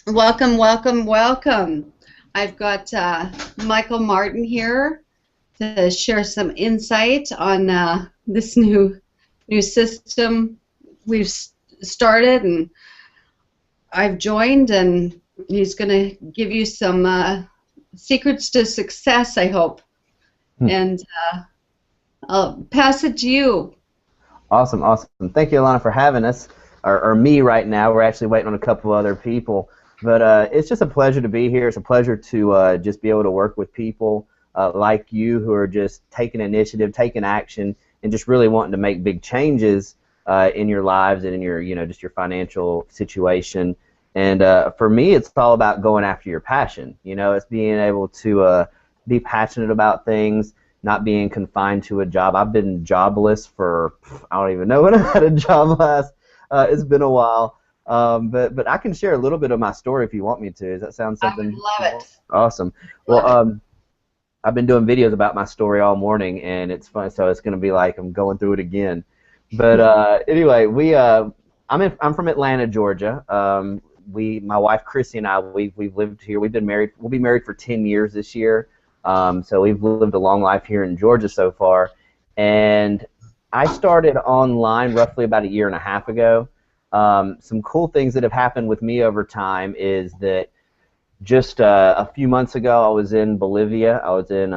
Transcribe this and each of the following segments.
Welcome, welcome, welcome. I've got Michael Martin here to share some insight on this new system we've started, and I've joined, and he's going to give you some secrets to success, I hope. Hmm. And I'll pass it to you. Awesome, awesome. Thank you, Alana, for having us, or me right now. We're actually waiting on a couple other people. But it's just a pleasure to be here. It's a pleasure to just be able to work with people like you who are just taking initiative, taking action, and just really wanting to make big changes in your lives and in your, just your financial situation. And for me, it's all about going after your passion. It's being able to be passionate about things, not being confined to a job. I've been jobless for, I don't even know when I had a job last. It's been a while. But I can share a little bit of my story if you want me to. Does that sound I would something you love want? it. Awesome. Well, Love it. I've been doing videos about my story all morning, and it's fun. So it's going to be like I'm going through it again. But anyway, I'm from Atlanta, Georgia. My wife Chrissy and I, we've lived here. We've been married. We'll be married for 10 years this year. So we've lived a long life here in Georgia so far. And I started online roughly about a year and a half ago. Some cool things that have happened with me over time is that just a few months ago, I was in Bolivia. I was in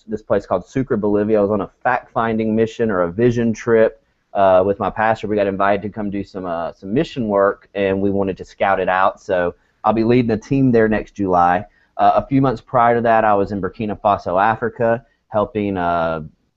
this place called Sucre, Bolivia. I was on a fact-finding mission or a vision trip with my pastor. We got invited to come do some mission work, and we wanted to scout it out. So I'll be leading a team there next July. A few months prior to that, I was in Burkina Faso, Africa, helping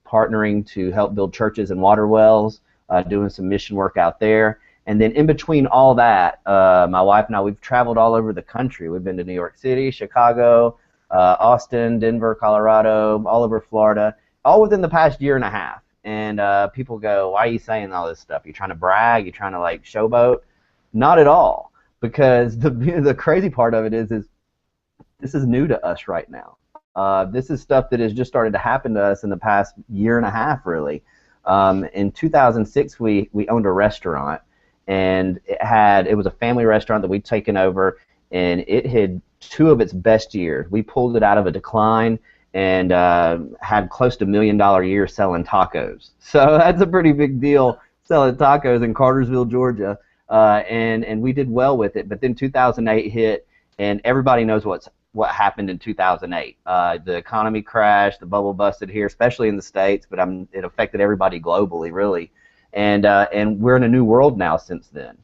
partnering to help build churches and water wells, doing some mission work out there. And then in between all that, my wife and I, we've traveled all over the country. We've been to New York City, Chicago, Austin, Denver, Colorado, all over Florida, all within the past year and a half. And people go, why are you saying all this stuff? You trying to brag? You trying to like showboat? Not at all. Because the crazy part of it is this is new to us right now. This is stuff that has just started to happen to us in the past year and a half, really. In 2006, we owned a restaurant, and it was a family restaurant that we'd taken over, and it had two of its best years. We pulled it out of a decline and had close to $1 million year selling tacos. So that's a pretty big deal selling tacos in Cartersville, Georgia, and we did well with it. But then 2008 hit, and everybody knows what happened in 2008. The economy crashed, the bubble busted here, especially in the States, but it affected everybody globally, really. And we're in a new world now since then.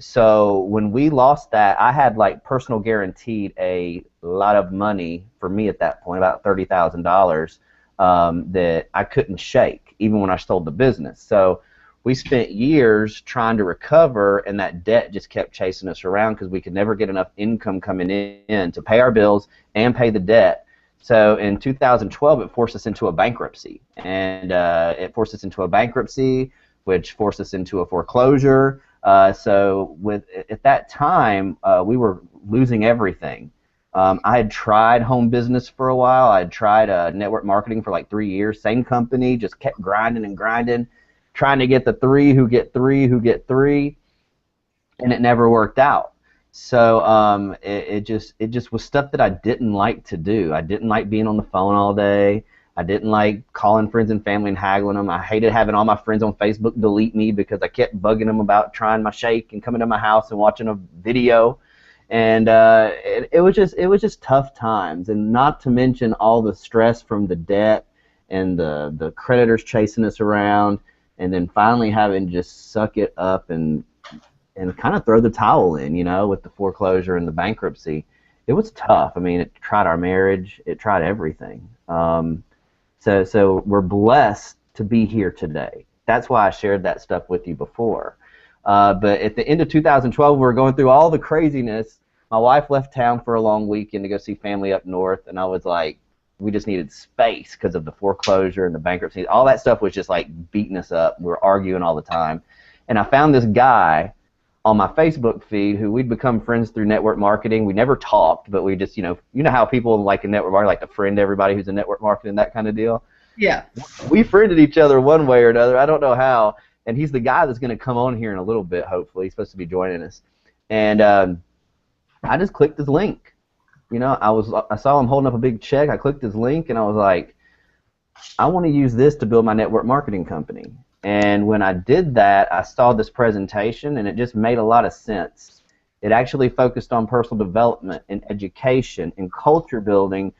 So when we lost that, I had like personal guaranteed a lot of money for me at that point, about $30,000, that I couldn't shake, even when I sold the business. So we spent years trying to recover, and that debt just kept chasing us around because we could never get enough income coming in to pay our bills and pay the debt. So in 2012, it forced us into a bankruptcy, and it forced us into a bankruptcy, which forced us into a foreclosure. So at that time, we were losing everything. I had tried home business for a while. I had tried network marketing for like 3 years. Same company, just kept grinding and grinding, trying to get the three who get three who get three, and it never worked out. So it just was stuff that I didn't like to do. I didn't like being on the phone all day. I didn't like calling friends and family and haggling them. I hated having all my friends on Facebook delete me because I kept bugging them about trying my shake and coming to my house and watching a video. And it was just tough times, and not to mention all the stress from the debt and the creditors chasing us around, and then finally having to just suck it up and kind of throw the towel in, with the foreclosure and the bankruptcy. It was tough. I mean, it tried our marriage. It tried everything. So we're blessed to be here today. That's why I shared that stuff with you before. But at the end of 2012, we were going through all the craziness. My wife left town for a long weekend to go see family up north, and I was like, we just needed space because of the foreclosure and the bankruptcy. All that stuff was just like beating us up. We were arguing all the time. And I found this guy on my Facebook feed who we'd become friends through network marketing. We never talked, but we just, you know how people like in network marketing like to friend everybody who's in network marketing, that kind of deal. Yeah. We friended each other one way or another. I don't know how. And he's the guy that's going to come on here in a little bit, hopefully. He's supposed to be joining us. And I just clicked his link. You know, I saw him holding up a big check. I clicked his link, and I was like, I want to use this to build my network marketing company. And when I did that, I saw this presentation, and it just made a lot of sense. It actually focused on personal development and education and culture building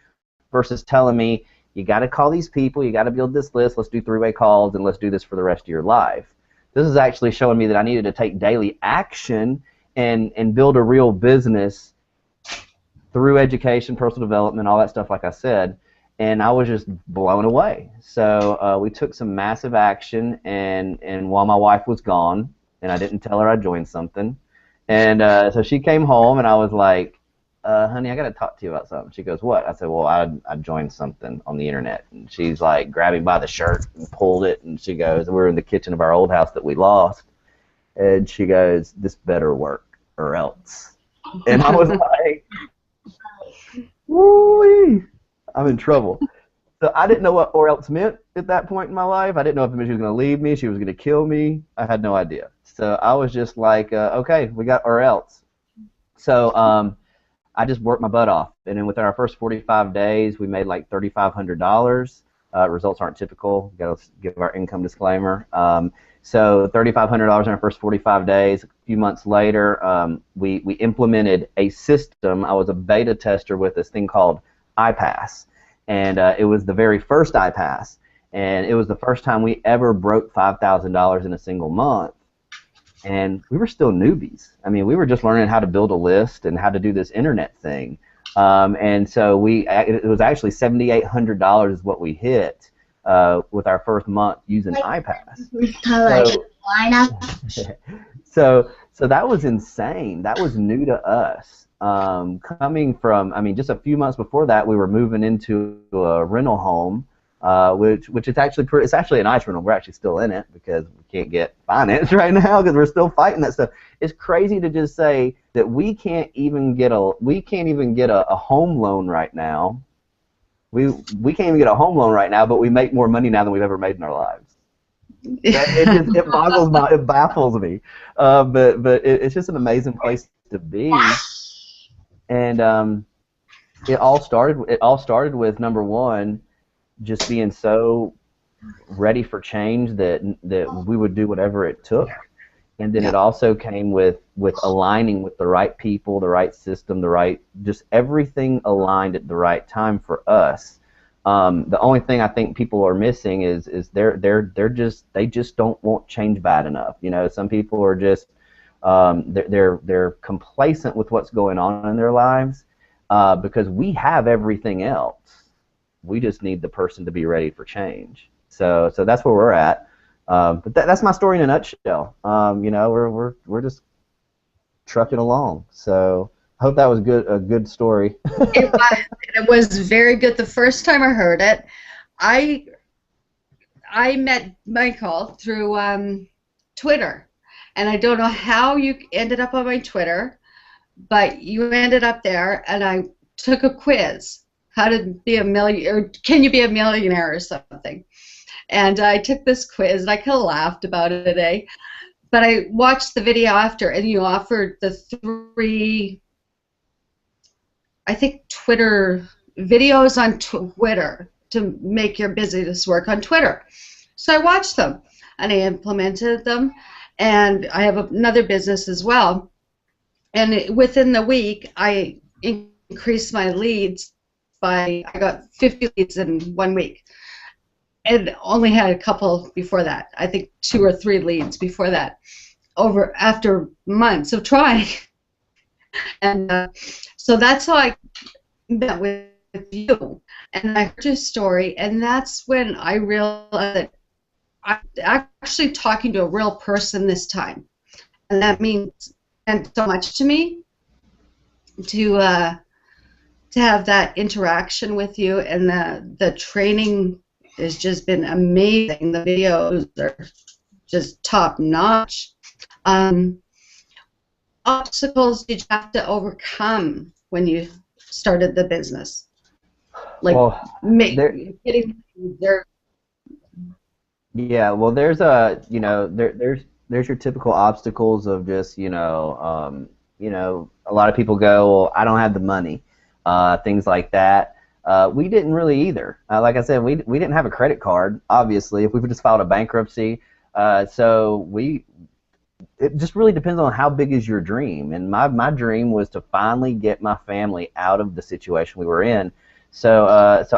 versus telling me, you got to call these people, you got to build this list, let's do three-way calls, and let's do this for the rest of your life. This is actually showing me that I needed to take daily action and build a real business through education, personal development, all that stuff like I said, and I was just blown away. So we took some massive action, and while my wife was gone, and I didn't tell her I joined something, and so she came home, and I was like, honey, I got to talk to you about something. She goes, what? I said, well, I joined something on the internet. And she's like, grabbed me by the shirt and pulled it, and she goes, we're in the kitchen of our old house that we lost, and she goes, this better work or else. And I was like, woo-wee, I'm in trouble. So I didn't know what or else meant at that point in my life. I didn't know if it meant she was going to leave me, she was going to kill me. I had no idea. So I was just like, okay, we got or else. So I just worked my butt off, and then within our first 45 days, we made like $3,500. Results aren't typical. Got to give our income disclaimer. So $3,500 in our first 45 days. A few months later, we implemented a system. I was a beta tester with this thing called iPass, and it was the very first iPass, and it was the first time we ever broke $5,000 in a single month. And we were still newbies. I mean, we were just learning how to build a list and how to do this internet thing. And so it was actually $7,800 is what we hit with our first month using iPass. So that was insane. That was new to us. Coming from, I mean, just a few months before that, we were moving into a rental home. Which is actually it's actually a nice rental. We're actually still in it because we can't get finance right now because we're still fighting that stuff. It's crazy to just say that we can't even get a home loan right now. We can't even get a home loan right now, but we make more money now than we've ever made in our lives. It baffles me. But it's just an amazing place to be. And it all started with, number one, just being so ready for change that we would do whatever it took, and then it also came with aligning with the right people, the right system, just everything aligned at the right time for us. The only thing I think people are missing is they just don't want change bad enough. You know, some people are just they're complacent with what's going on in their lives because we have everything else. We just need the person to be ready for change. So that's where we're at. But that's my story in a nutshell. You know, we're just trucking along. So I hope that was a good story. It was very good the first time I heard it. I met Michael through Twitter, and I don't know how you ended up on my Twitter, but you ended up there, and I took a quiz. How to be a millionaire, or can you be a millionaire or something? And I took this quiz, and I kind of laughed about it today. But I watched the video after, and you offered the 3, I think, Twitter videos on Twitter to make your business work on Twitter. So I watched them, and I implemented them, and I have another business as well. And within the week, I increased my leads. I got 50 leads in 1 week, and only had a couple before that. I think 2 or 3 leads before that, after months of trying. And so that's how I met with you, and I heard your story, and that's when I realized that I'm actually talking to a real person this time, and that means so much to me to have that interaction with you, and the training has just been amazing. The videos are just top notch. Obstacles did you have to overcome when you started the business? Like, well, getting there. Yeah, well, there's your typical obstacles of just, you know, a lot of people go, well, I don't have the money, things like that. We didn't really either. Like I said, we didn't have a credit card, obviously, if we just filed a bankruptcy. It just really depends on how big is your dream. And my dream was to finally get my family out of the situation we were in. So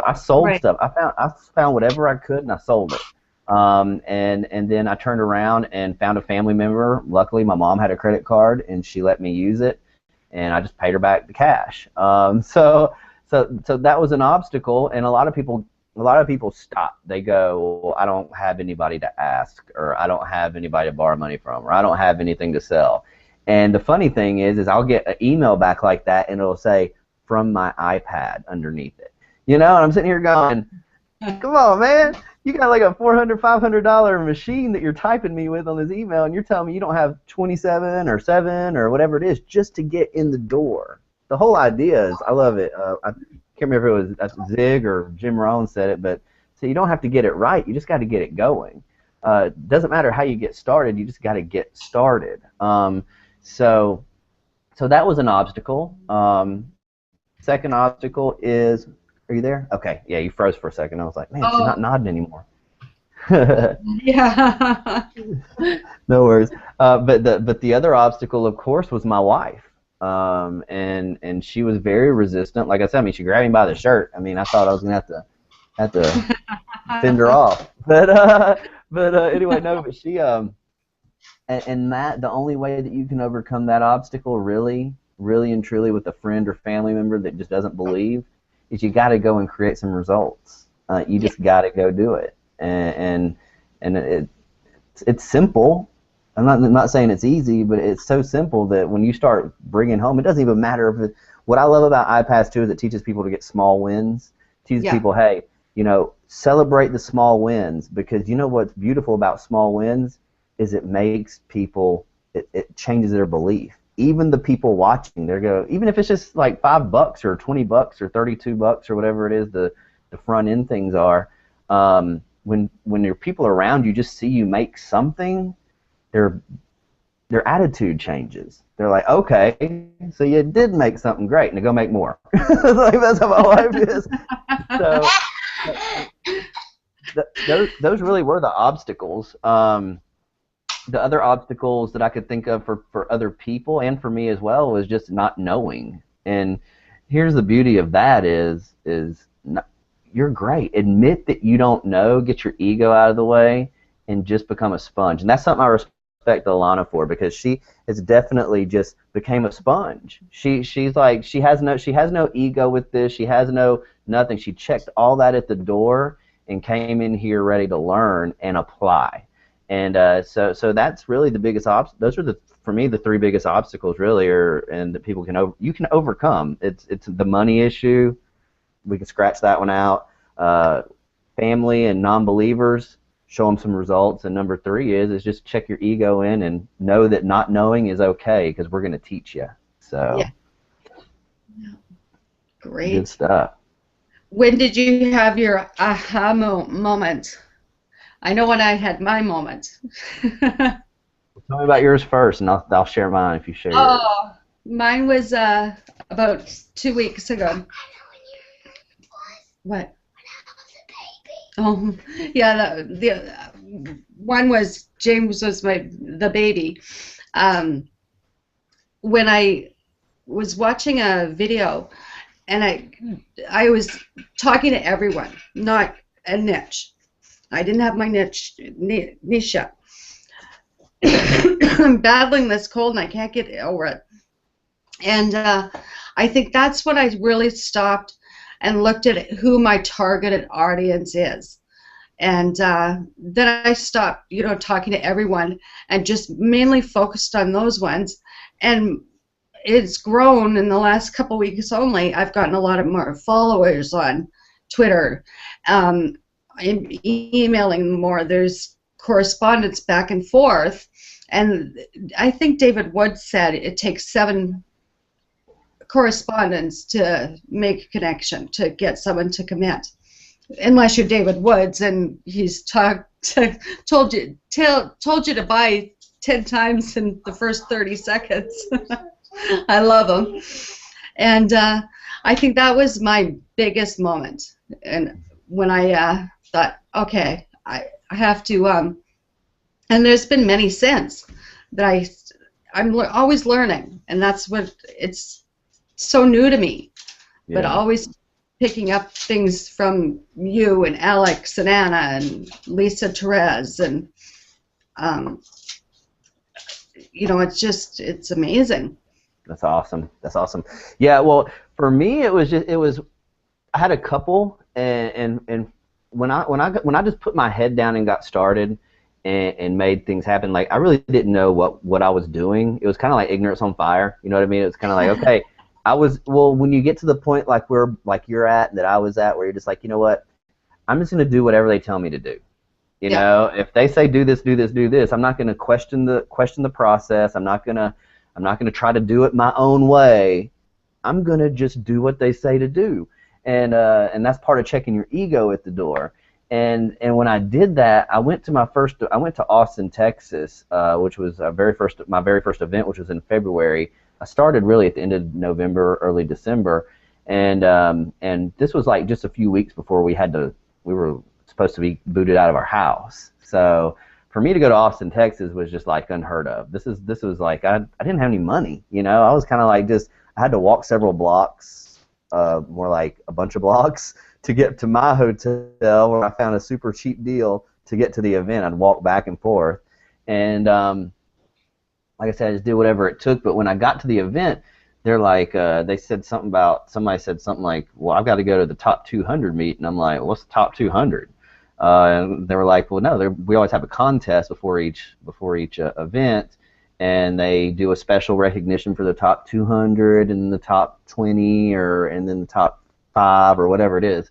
I sold stuff. I found whatever I could and I sold it. And then I turned around and found a family member. Luckily, my mom had a credit card and she let me use it, and I just paid her back the cash. So that was an obstacle, and a lot of people stop. They go, well, I don't have anybody to ask, or I don't have anybody to borrow money from, or I don't have anything to sell. And the funny thing is I'll get an email back like that, and it'll say, from my iPad underneath it. And I'm sitting here going, come on, man. You got like a $400, $500 machine that you're typing me with on this email, and you're telling me you don't have 27 or 7 or whatever it is just to get in the door. The whole idea is, I love it. I can't remember if it was Zig or Jim Rohn said it, but so you don't have to get it right. You just got to get it going. Doesn't matter how you get started. You just got to get started. So that was an obstacle. Second obstacle is, are you there? Okay, yeah, you froze for a second. I was like, man, she's not nodding anymore. Yeah. No worries. But the other obstacle, of course, was my wife. And she was very resistant. Like I said, I mean, she grabbed me by the shirt. I mean, I thought I was gonna have to fend her off. But anyway, no. But she and that the only way that you can overcome that obstacle, really and truly, with a friend or family member that just doesn't believe, is you got to go and create some results. You just got to go do it, and it's simple. I'm not saying it's easy, but it's so simple that when you start bringing home, it doesn't even matter if it. What I love about iPass too is it teaches people to get small wins. It teaches people, hey, celebrate the small wins, because you know what's beautiful about small wins is it makes people, it changes their belief. Even the people watching, even if it's just like $5 or $20 or $32 or whatever it is, the front end things are. When your people around you just see you make something, their attitude changes. They're like, okay, so you did make something great, and go make more. Like, that's how my life is. So those really were the obstacles. The other obstacles that I could think of for other people and for me as well was just not knowing. And here's the beauty of that is not, you're great. Admit that you don't know. Get your ego out of the way and just become a sponge. And that's something I respect Alana for, because she has definitely just became a sponge. She's like, she has no ego with this. She has nothing. She checked all that at the door and came in here ready to learn and apply. And so that's really the biggest those are for me the three biggest obstacles really and that people you can overcome. It's the money issue. We can scratch that one out. Family and non-believers, show them some results. And number 3 is just check your ego in and know that not knowing is okay, because we're going to teach you. So yeah. Great. Good stuff. When did you have your aha moment? I know when I had my moment. Tell me about yours first, and I'll share mine if you share yours. Oh, mine was about 2 weeks ago. What? Oh, yeah. The one was James was the baby. When I was watching a video, and I was talking to everyone, not a niche. I didn't have my niche yet. I'm battling this cold and I can't get over it. And I think that's when I really stopped and looked at who my targeted audience is. And then I stopped, talking to everyone and just mainly focused on those ones. And it's grown in the last couple weeks only. I've gotten a lot of more followers on Twitter. I'm emailing more. There's correspondence back and forth. And I think David Wood said it takes 7 correspondents to make a connection, to get someone to commit. Unless you're David Woods and he's told you to buy 10 times in the first 30 seconds. I love them. And I think that was my biggest moment. And when I thought, okay, I have to, and there's been many since that I'm always learning, and that's what it's so new to me. Yeah. But always picking up things from you and Alex and Anna and Lisa Therese, and you know, it's amazing. That's awesome. That's awesome. Yeah. Well, for me, it was I had a couple, and when I just put my head down and got started and made things happen, like I really didn't know what I was doing. It was kind of like ignorance on fire. You know what I mean? It was kind of like, okay, when you get to the point like where like you're at, that I was at, where you're just like, you know what, I'm just gonna do whatever they tell me to do. You know, if they say do this, do this, do this, I'm not gonna question the process. I'm not gonna try to do it my own way. I'm gonna just do what they say to do, and that's part of checking your ego at the door. And when I did that, I went to Austin, Texas, which was my very first event, which was in February. I started really at the end of November, early December, and this was like just a few weeks before we were supposed to be booted out of our house. So for me to go to Austin, Texas was just like unheard of. This was like I didn't have any money, you know. I was kind of like I had to walk several blocks, more like a bunch of blocks, to get to my hotel, where I found a super cheap deal to get to the event. I'd walk back and forth, and like I said, I just did whatever it took. But when I got to the event, they're like, somebody said something like, well, I've got to go to the top 200 meet, and I'm like, well, what's the top 200? And they were like, well, no, we always have a contest before each event, and they do a special recognition for the top 200 and the top 20, and then the top 5 or whatever it is.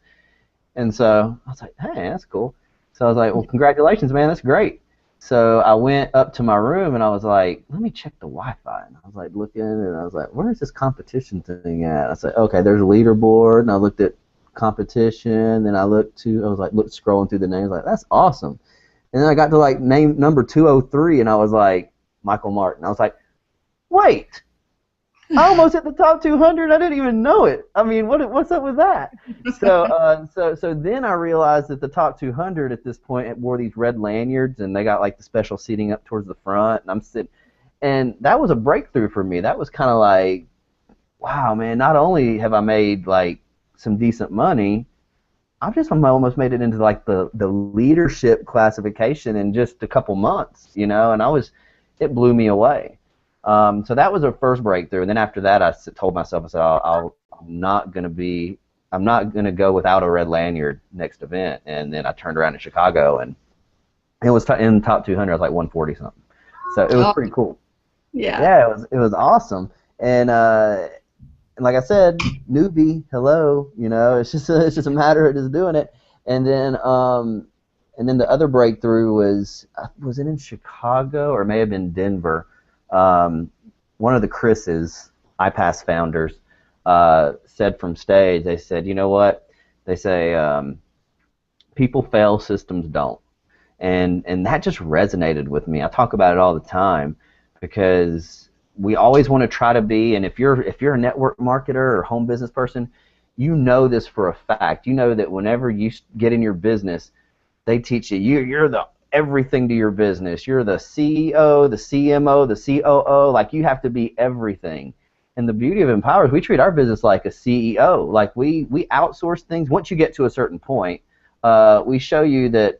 And so I was like, hey, that's cool. So I was like, well, congratulations, man, that's great. So I went up to my room and I was like, let me check the Wi-Fi. And I was like looking, and I was like, where is this competition thing at? I said, okay, there's a leaderboard, and I looked at competition, then I was scrolling through the names, like, that's awesome. And then I got to like name number 203, and I was like, Michael Martin. I was like, wait, I almost hit the top 200. I didn't even know it. I mean, what's up with that? So then I realized that the top 200 at this point wore these red lanyards, and they got like the special seating up towards the front, and I'm sitting, and that was a breakthrough for me. That was kind of like, wow, man, not only have I made like some decent money, I almost made it into like the leadership classification in just a couple months, you know, and it blew me away. So that was a first breakthrough, and then after that, I told myself, I said, I'm not going to go without a red lanyard next event. And then I turned around in Chicago, and it was in the top 200. I was like 140 something. So it was pretty cool. Yeah, it was awesome. And like I said, newbie, hello, you know, it's just a matter of just doing it. And then the other breakthrough was it in Chicago, or it may have been Denver? One of the Chris's, iPass founders, said from stage, they said, you know what? They say, people fail, systems don't. And that just resonated with me. I talk about it all the time, because we always want to try to be, and if you're a network marketer or home business person, you know this for a fact. You know that whenever you get in your business, they teach you're the everything to your business. You're the CEO, the CMO, the COO. Like, you have to be everything. And the beauty of Empower is we treat our business like a CEO. Like, we outsource things. Once you get to a certain point, we show you that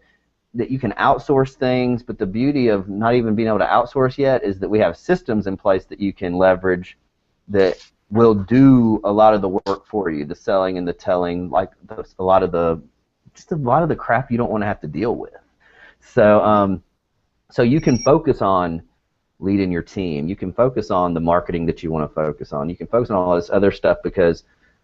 you can outsource things, but the beauty of not even being able to outsource yet is that we have systems in place that you can leverage that will do a lot of the work for you, the selling and the telling, like a lot of the crap you don't want to have to deal with. So you can focus on leading your team. You can focus on the marketing that you want to focus on. You can focus on all this other stuff because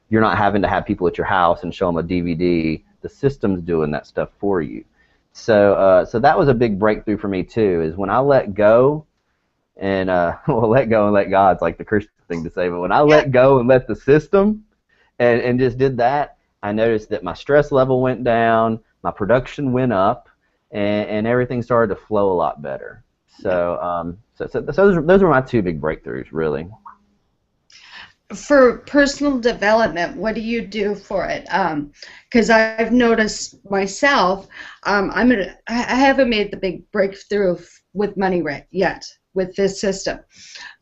you're not having to have people at your house and show them a DVD. The system's doing that stuff for you. So that was a big breakthrough for me too, is when I let go, and let go and let God's like the Christian thing to say, but when I let go and let the system and just did that, I noticed that my stress level went down, my production went up, and everything started to flow a lot better. So those were my two big breakthroughs, really. For personal development, what do you do for it? Because I've noticed myself, I haven't made the big breakthrough with money yet with this system,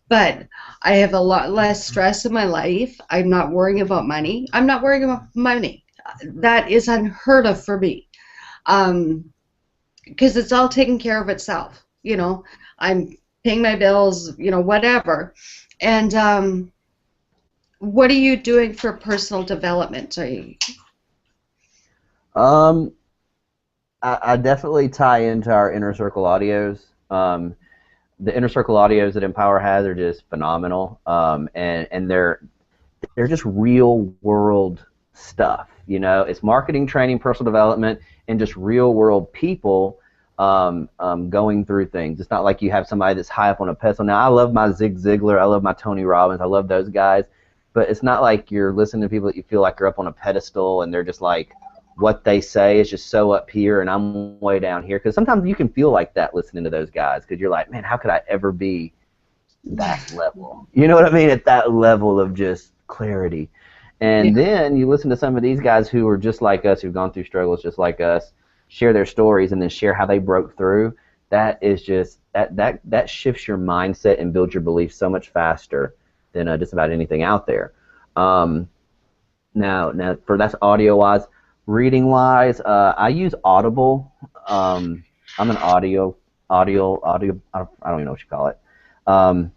but I have a lot less stress in my life. I'm not worrying about money. I'm not worrying about money. That is unheard of for me, because it's all taken care of itself. You know, I'm paying my bills, you know, whatever, and what are you doing for personal development? I definitely tie into our Inner Circle audios. The Inner Circle audios that Empower has are just phenomenal, and they're just real world stuff. You know, it's marketing, training, personal development, and just real world people going through things. It's not like you have somebody that's high up on a pedestal. Now, I love my Zig Ziglar, I love my Tony Robbins, I love those guys, but it's not like you're listening to people that you feel like you're up on a pedestal and they're just like, what they say is just so up here and I'm way down here. Because sometimes you can feel like that listening to those guys, because you're like, man, how could I ever be that level? You know what I mean? At that level of just clarity. And then you listen to some of these guys who are just like us, who've gone through struggles just like us, share their stories and then share how they broke through. That is just, that shifts your mindset and builds your beliefs so much faster than just about anything out there. Now for that's audio-wise. Reading-wise, I use Audible. I'm an audio. I don't even know what you call it. I'm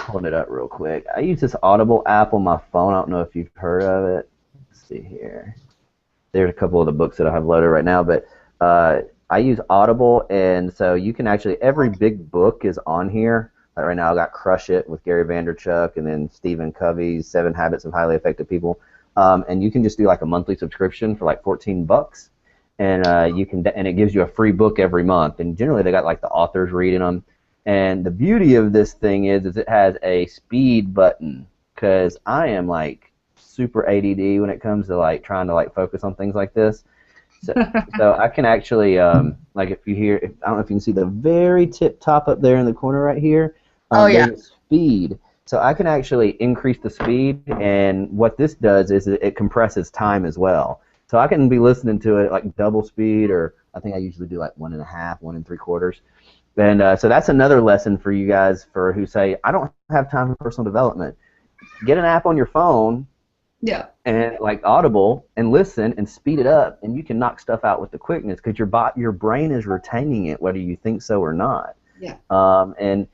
pulling it up real quick. I use this Audible app on my phone. I don't know if you've heard of it. Let's see here. There's a couple of the books that I have loaded right now, but I use Audible, and so you can actually, every big book is on here. Like right now I got Crush It with Gary Vaynerchuk, and then Stephen Covey's 7 Habits of Highly Effective People. And you can just do like a monthly subscription for like $14, and you can, and it gives you a free book every month. And generally they got like the authors reading them. And the beauty of this thing is it has a speed button, because I am like super ADD when it comes to like trying to like focus on things like this. So I can actually like if you hear, I don't know if you can see the very tip top up there in the corner right here. There's speed. So I can actually increase the speed, and what this does is it compresses time as well. So I can be listening to it like double speed, or I think I usually do like 1.5, 1 3/4. And so that's another lesson for you guys for who say, I don't have time for personal development. Get an app on your phone, and like Audible, and listen and speed it up, and you can knock stuff out with the quickness, because your brain is retaining it whether you think so or not. And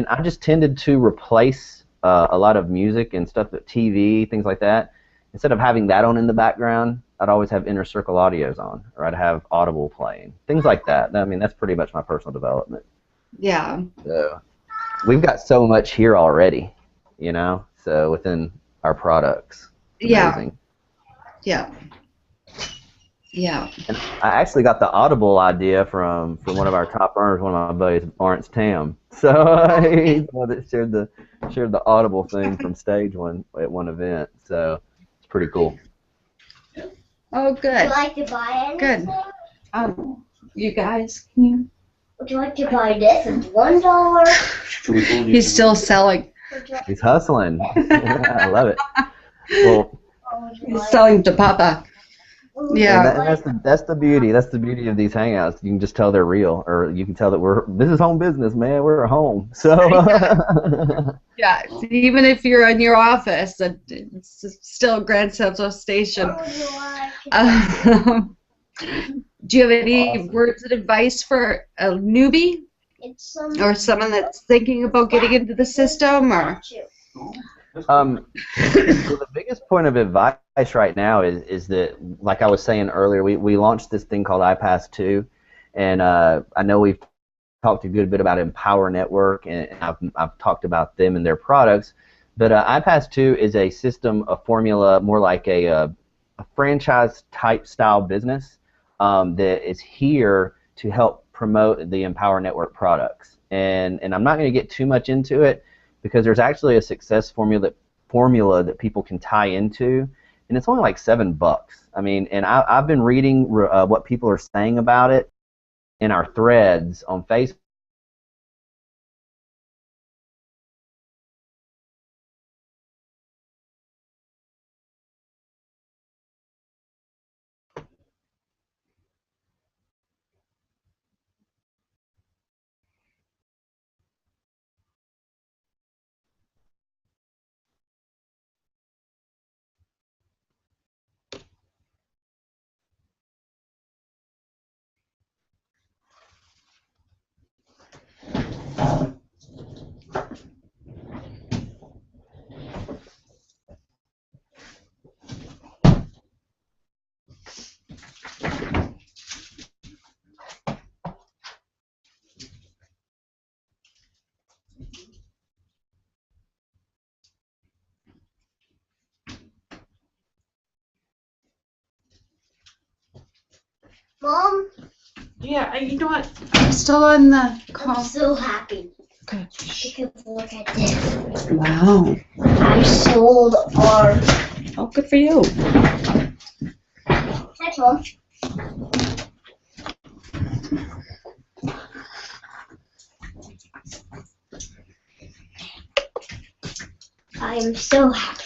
I just tended to replace a lot of music and stuff, TV, things like that. Instead of having that on in the background, I'd always have Inner Circle audios on, or I'd have Audible playing, things like that. I mean, that's pretty much my personal development. So we've got so much here already, you know, so within our products. Amazing. And I actually got the Audible idea from one of our top earners, one of my buddies, Lawrence Tam. So he's the one that shared the Audible thing from stage at one event. So it's pretty cool. Oh, good. Would you like to buy anything? Good. You guys, can you? Would you like to buy this? It's $1. He's still selling. He's hustling. I love it. Well, he's selling to Papa. That's the beauty. That's the beauty of these hangouts. You can just tell they're real, or you can tell that this is home business, man. We're at home. So even if you're in your office, it's still Grand Central Station. Do you have any words of advice for a newbie, or someone that's thinking about getting into the system, or? So the biggest point of advice right now is that, like I was saying earlier, we launched this thing called iPass 2, and I know we've talked a good bit about Empower Network, and I've talked about them and their products, but iPass 2 is a system, a formula, more like a franchise type style business that is here to help promote the Empower Network products. And I'm not going to get too much into it, because there's actually a success formula that people can tie into, and it's only like $7. I mean, and I've been reading what people are saying about it in our threads on Facebook, Mom, Yeah, you know what? I'm still on the call. I'm so happy. Good. Because look at this. Wow. I sold our... Oh, good for you. Thanks, Mom. I am so happy.